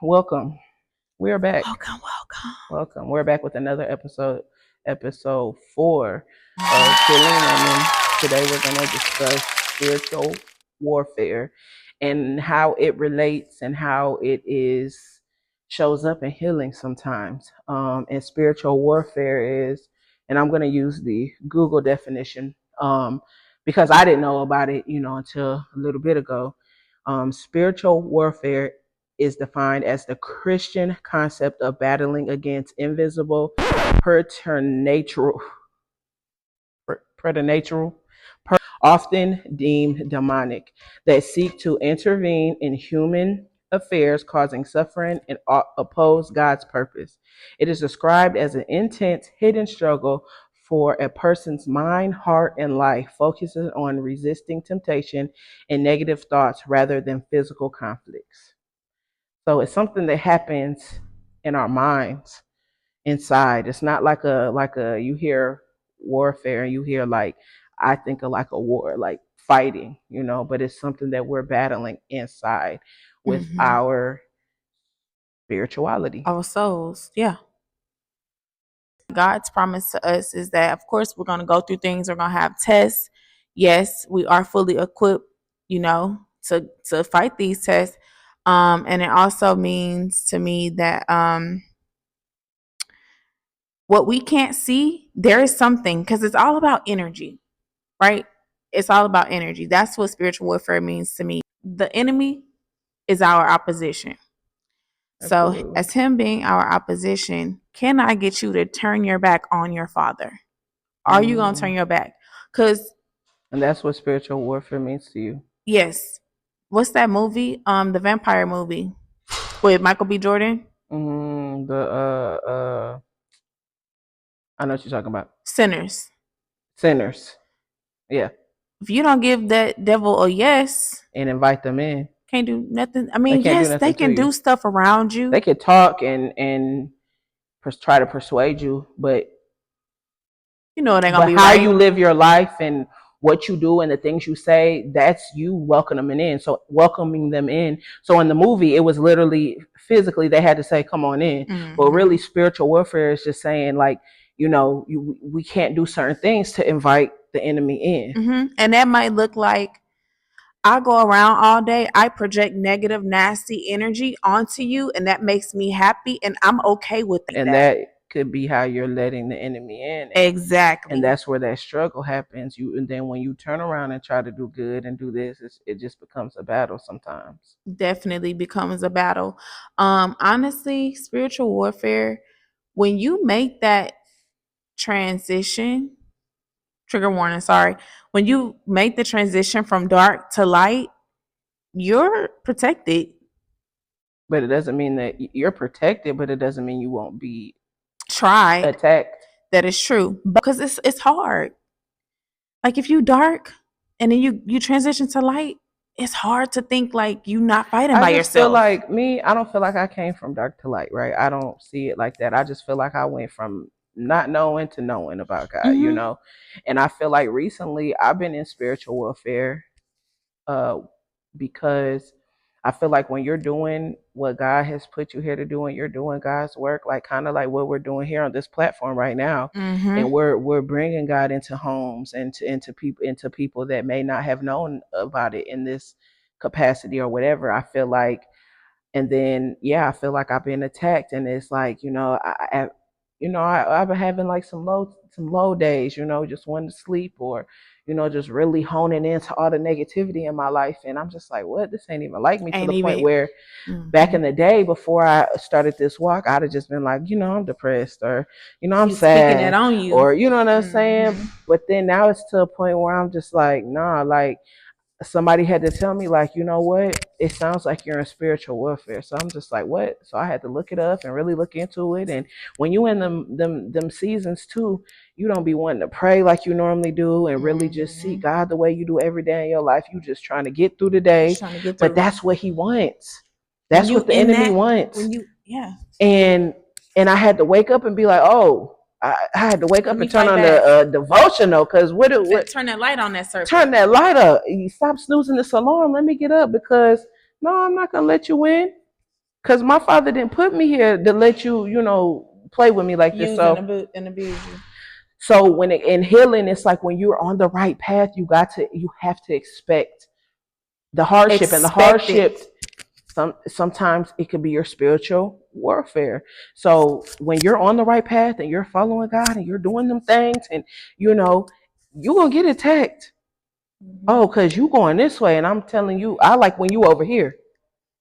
Welcome. We are back. Welcome. Welcome. We're back with another episode 4 of Healing Women. Today we're going to discuss spiritual warfare and how it relates and how it shows up in healing sometimes. And spiritual warfare is, and I'm going to use the Google definition because I didn't know about it, until a little bit ago. Spiritual warfare is defined as the Christian concept of battling against invisible, preternatural, often deemed demonic, that seek to intervene in human affairs, causing suffering and oppose God's purpose. It is described as an intense, hidden struggle for a person's mind, heart, and life, focusing on resisting temptation and negative thoughts rather than physical conflicts. So it's something that happens in our minds inside. It's not like a you hear warfare and you hear like I think of like a war, like fighting, but it's something that we're battling inside with our spirituality. Our souls, yeah. God's promise to us is that, of course, we're going to go through things. We're going to have tests. Yes, we are fully equipped, to fight these tests. And it also means to me that what we can't see, there is something, because it's all about energy, right? It's all about energy. That's what spiritual warfare means to me. The enemy is our opposition. Absolutely. So, as him being our opposition, can I get you to turn your back on your father? Are you going to turn your back? And that's what spiritual warfare means to you. Yes. What's that movie? The vampire movie with Michael B. Jordan. I know what you're talking about. Sinners. Yeah. If you don't give that devil a yes and invite them in, can't do nothing. I mean, yes, they can do stuff around you. They can talk and try to persuade you, but they're gonna be how right. you live your life and what you do and the things you say, that's you welcoming them in. So welcoming them in. So in the movie, it was literally physically they had to say, "Come on in," but really spiritual warfare is just saying like, we can't do certain things to invite the enemy in. And that might look like I go around all day, I project negative, nasty energy onto you, and that makes me happy, and I'm okay with that. And that could be how you're letting the enemy in. Exactly. And that's where that struggle happens. And then when you turn around and try to do good and do this, it just becomes a battle sometimes. Definitely becomes a battle. Honestly, spiritual warfare, when you make that transition, trigger warning, sorry. When you make the transition from dark to light, you're protected. But it doesn't mean that you're protected, but it doesn't mean you won't be attacked. That is true. Because it's hard. Like if you dark and then you transition to light, it's hard to think like you not fighting by yourself. I just feel like I don't feel like I came from dark to light, right? I don't see it like that. I just feel like I went from not knowing to knowing about God, And I feel like recently I've been in spiritual warfare because I feel like when you're doing what God has put you here to do and you're doing God's work, like kind of like what we're doing here on this platform right now, and we're bringing God into homes and into people that may not have known about it in this capacity or whatever. I feel like, and then I feel like I've been attacked, and it's like I've been having like some low days, just wanting to sleep or just really honing into all the negativity in my life. And I'm just like, what? This ain't even like me, to the point where back in the day before I started this walk, I'd have just been like, I'm depressed, or, I'm sad, that on you. Or, you know what I'm saying? But then now it's to a point where I'm just like, nah, like somebody had to tell me like, you know what? It sounds like you're in spiritual warfare. So I'm just like, what? So I had to look it up and really look into it. And when you in them seasons too, you don't be wanting to pray like you normally do and really just seek God the way you do every day in your life. You just trying to get through the day. But that's what he wants. That's what the enemy wants. And I had to wake up and be like, oh, I had to wake up and turn on the devotional, because turn that light on that circle. Turn that light up. You stop snoozing this alarm. Let me get up, because no, I'm not gonna let you in. Because my father didn't put me here to let you, play with me like this. Use and abuse you. So in healing, it's like when you're on the right path, you have to expect the hardship, and the hardship sometimes it could be your spiritual warfare. So when you're on the right path and you're following God and you're doing them things, and you're gonna get attacked. Mm-hmm. Oh, because you going this way, and I'm telling you, I like when you over here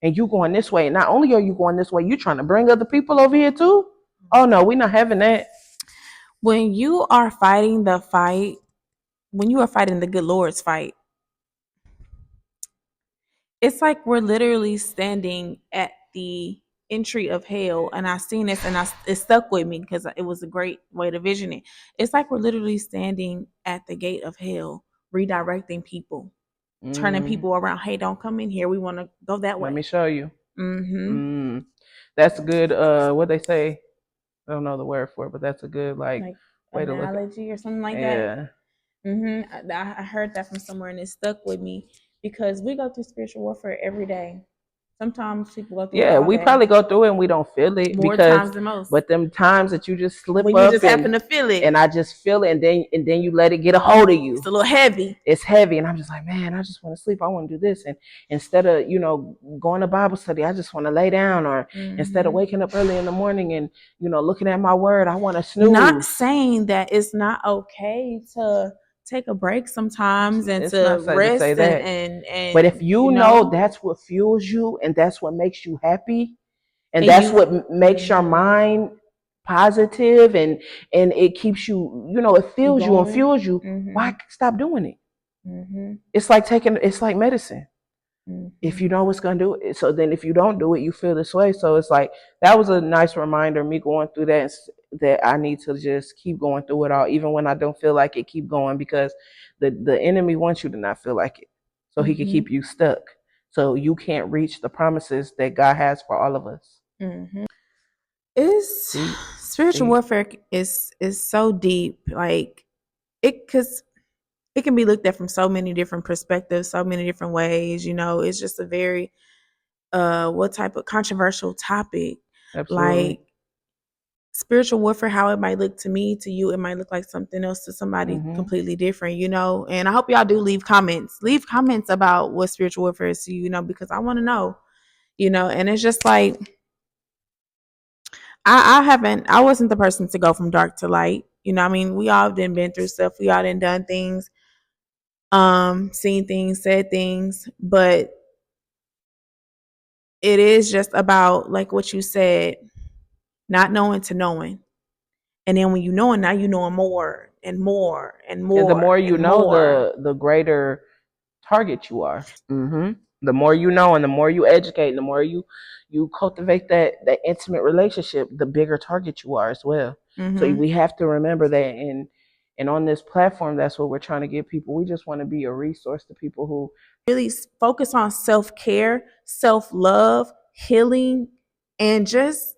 and you going this way. And not only are you going this way, you trying to bring other people over here too. Oh no, we're not having that. When you are fighting the fight, when you are fighting the good Lord's fight, it's like we're literally standing at the entry of hell. And I seen this, and it stuck with me because it was a great way to vision it. It's like we're literally standing at the gate of hell, redirecting people, turning people around. Hey, don't come in here. We want to go that way. Let me show you. Mm-hmm. That's good. What they say? I don't know the word for it, but that's a good like way to look analogy or something like that. I heard that from somewhere, and it stuck with me because we go through spiritual warfare every day. Sometimes people go through it all we day. probably go through it and we don't feel it more times than most. But them times that you just slip when up, you just happen to feel it, and I just feel it, and then you let it get a hold of you. It's a little heavy. It's heavy, and I'm just like, man, I just want to sleep. I want to do this, and instead of going to Bible study, I just want to lay down, or instead of waking up early in the morning and looking at my word, I want to snooze. Not saying that it's not okay to take a break sometimes and it's to rest to say that. And but if you know that's what fuels you and that's what makes you happy, and that's what makes your mind positive, and it keeps you, it fills you and fuels you, why stop doing it? It's like medicine. If you know what's going to do it, so then if you don't do it, you feel this way. So it's like, that was a nice reminder, me going through that I need to just keep going through it all, even when I don't feel like it, keep going, because the enemy wants you to not feel like it, so he can keep you stuck, so you can't reach the promises that God has for all of us. It's spiritual warfare is so deep, like because it can be looked at from so many different perspectives, so many different ways. It's just a very what type of controversial topic. Absolutely. Like spiritual warfare, how it might look to me, to you, it might look like something else to somebody completely different, and I hope y'all do leave comments about what spiritual warfare is to you, because I want to know, and it's just like I wasn't the person to go from dark to light. I mean, we all been through stuff, we all done things, seen things, said things, but it is just about, like what you said, not knowing to knowing. And then when you know it, now you know more and more and more. And the more you know, the greater target you are. The more you know, and the more you educate, and the more you cultivate that intimate relationship, the bigger target you are as well. So we have to remember that, and on this platform, that's what we're trying to give people. We just want to be a resource to people who really focus on self-care, self-love, healing, and just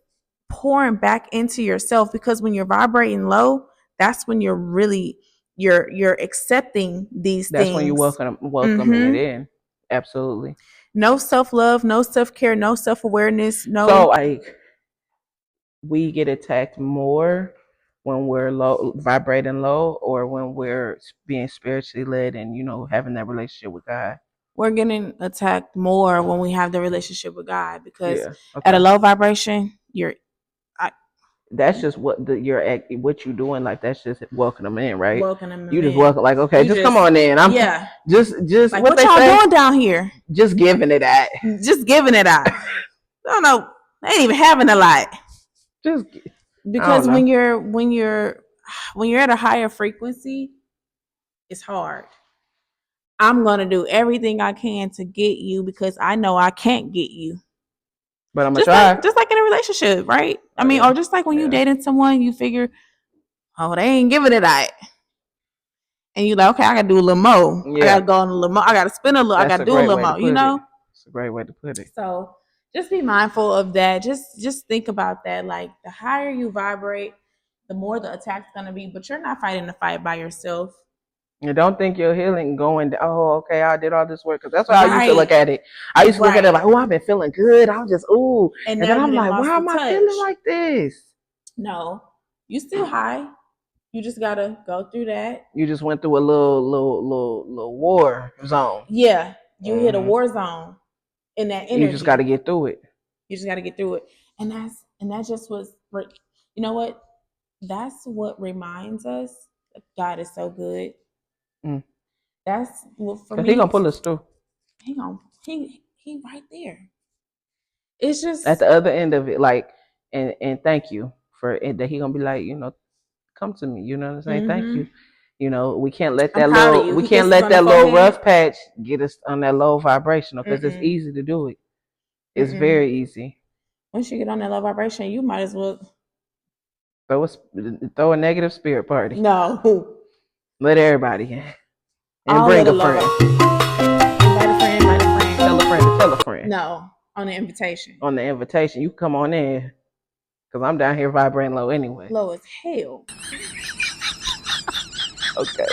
pouring back into yourself, because when you're vibrating low, that's when you're really you're accepting these things. That's when you're welcoming it in. Absolutely. No self-love, no self-care, no self-awareness, no. So like, we get attacked more when we're low, vibrating low, or when we're being spiritually led and having that relationship with God? We're getting attacked more when we have the relationship with God, because at a low vibration, that's just what what you're doing. Like, that's just welcoming them in, right? Welcoming them you just in. welcome, like, okay, just come on in. I'm just like, what y'all doing down here? Just giving it out. Just giving it out. I don't know. They ain't even having a lot. Just because when you're at a higher frequency, it's hard. I'm gonna do everything I can to get you, because I know I can't get you. But I'm gonna try. Just like in a relationship, right? I mean, or just like when you dating someone, you figure, oh, they ain't giving it out. And you like, okay, I gotta do a little more. I gotta go on a little more. I gotta spend a little. I gotta do a little more. It's a great way to put it. So just be mindful of that. Just think about that. Like, the higher you vibrate, the more the attack's gonna be. But you're not fighting the fight by yourself. You don't think your healing going, oh, okay, I did all this work. Because that's how I used to look at it. I used to look at it like, oh, I've been feeling good. I'm just, ooh. And then I'm like, why am I feeling like this? No, you still high. You just got to go through that. You just went through a little war zone. Yeah. You hit a war zone in that energy. You just got to get through it. You just got to get through it. And that just was, you know what? That's what reminds us that God is so good. That's what for me. He gonna pull us through. He right there. It's just at the other end of it, like, and thank you for it, that he gonna be like, come to me. You know what I'm saying? Thank you. We can't let that little rough patch get us on that low vibrational, because it's easy to do it. It's very easy. Once you get on that low vibration, you might as well throw a negative spirit party. No. Let everybody in. And bring a friend. Invite a friend. Tell a friend to tell a friend. No, on the invitation. On the invitation, you come on in, because I'm down here vibrating low anyway. Low as hell. Okay.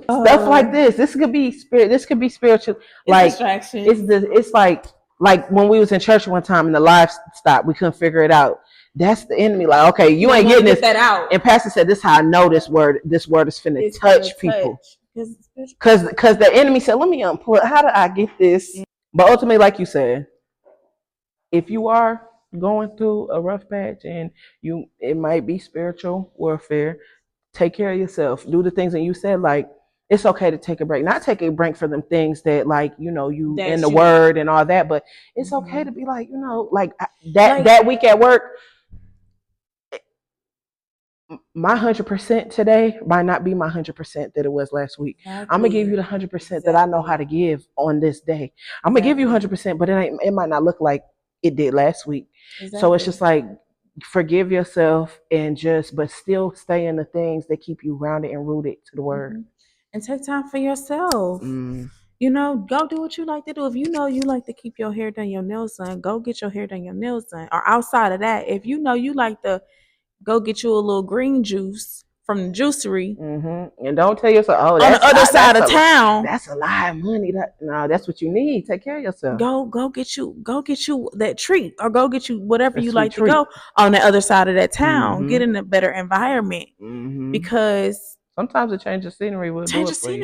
Stuff like this could be spirit. This could be spiritual. Like distractions. It's like when we was in church one time and the live stopped, we couldn't figure it out. That's the enemy. Like, okay, you ain't getting this. That out. And Pastor said, "This is how I know this word. This word is finna touch people." Because the enemy said, "Let me unplug. How do I get this?" But ultimately, like you said, if you are going through a rough patch and it might be spiritual warfare, take care of yourself. Do the things that you said, like, it's okay to take a break. Not take a break for them things that, like, you in the word and all that, but it's okay to be like, like that week at work, my 100% today might not be my 100% that it was last week. Exactly. I'm going to give you the 100% that I know how to give on this day. I'm going to give you 100%, but it might not look like it did last week. Exactly. So it's just like, forgive yourself but still stay in the things that keep you grounded and rooted to the word. And take time for yourself. Go do what you like to do. If you like to keep your hair done, your nails done, go get your hair done, your nails done. Or outside of that, if you like to go get you a little green juice from the juicery. And don't tell yourself, oh, that's on the other side of town. That's a lot of money. No, that's what you need. Take care of yourself. Go get you that treat, or go get you whatever you like to go on the other side of that town. Get in a better environment, because sometimes a change of scenery will do it for you.